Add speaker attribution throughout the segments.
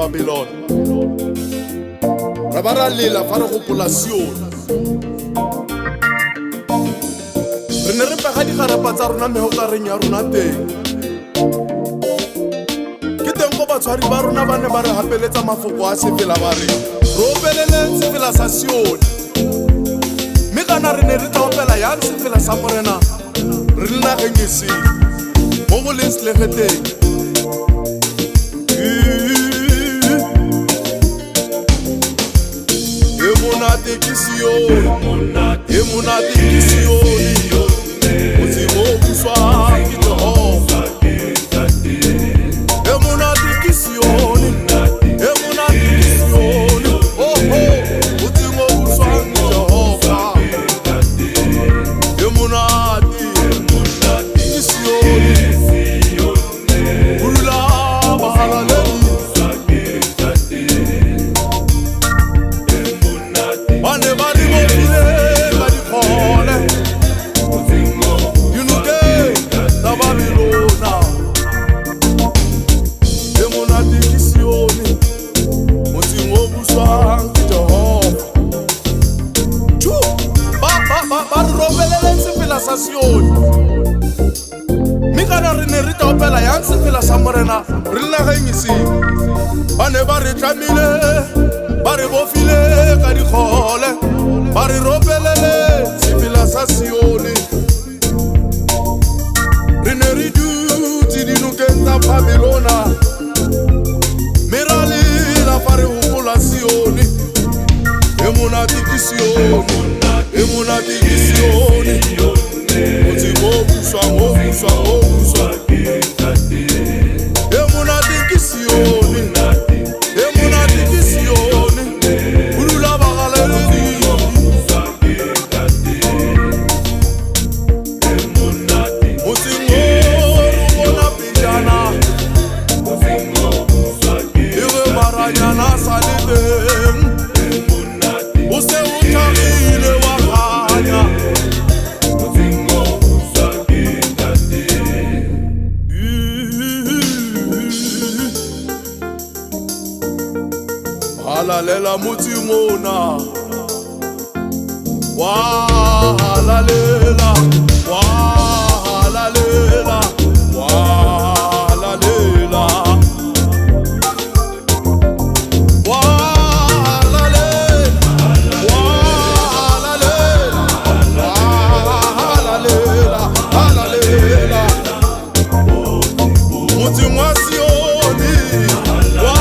Speaker 1: Babylon. Re ba ra lela fa re gopola Sion. Re ne re pega digarapa tsa rona mehokareng ya rona teng. Ke teng go batshwari ba rona ba ne ba re gapeletsa mafoko a sefela ba re re opelele sefela sa Sion. Mme kana re ne re tla opela yang sefela sa morena re le nageng e seng mo go leng selegeteng. E monate ke Sion, e monate ke Sion, Modimo o buswang ke Jehova. E monate ke Sion, e monate ke Sion, Modimo o buswang ke Jehova. E monate ke Sion, Bula bahalaleli. Bane ba di bofile ka dikgole, dinokeng tsa Babilona. E monate ke Sion, motseng o buswang ke Jehova. Ba re robeleleng sefela sa Sion. Mme kana re ne re tla opela yang sefela sa morena re le nageng e seng. Ba ne ba re tlamile ba re bofile ka dikgole, ba re ropelele sefela sa Sione. Re ne re dutse dinokeng tsa Babilona, mme ra lela fa re gopola Sione. E monate ke Sione, e monate ke Sione, Modimo o buswang, o buswang, o buswang. E monate ke Sione, e monate ke Sione, Bula bahalaleli. Motseng o re bona pejana, e re maranyana a sa le teng. O se o thagile wa kganya, halalela motseng ona, wa halalela, wa halalela, wa halalela, wa halalela, wa halalela, wa halalela, halalela. Motseng wa Sione, wa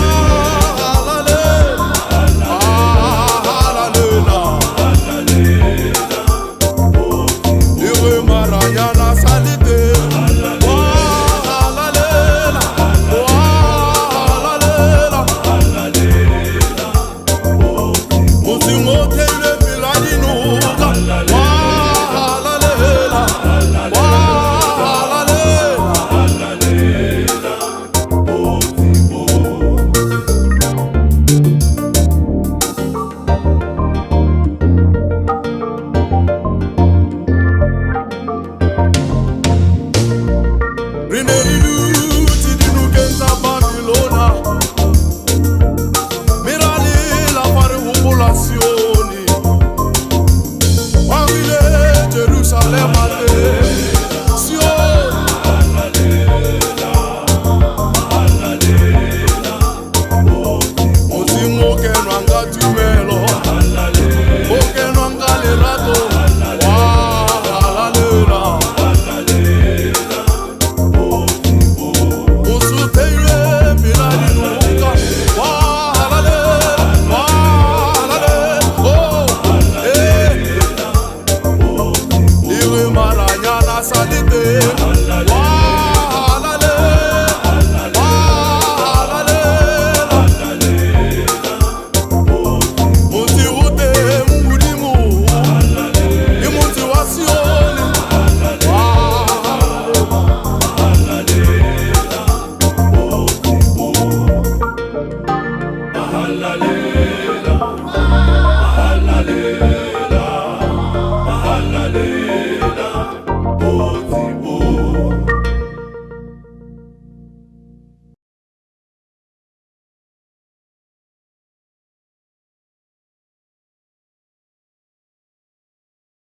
Speaker 2: Hallelujah, hallelujah.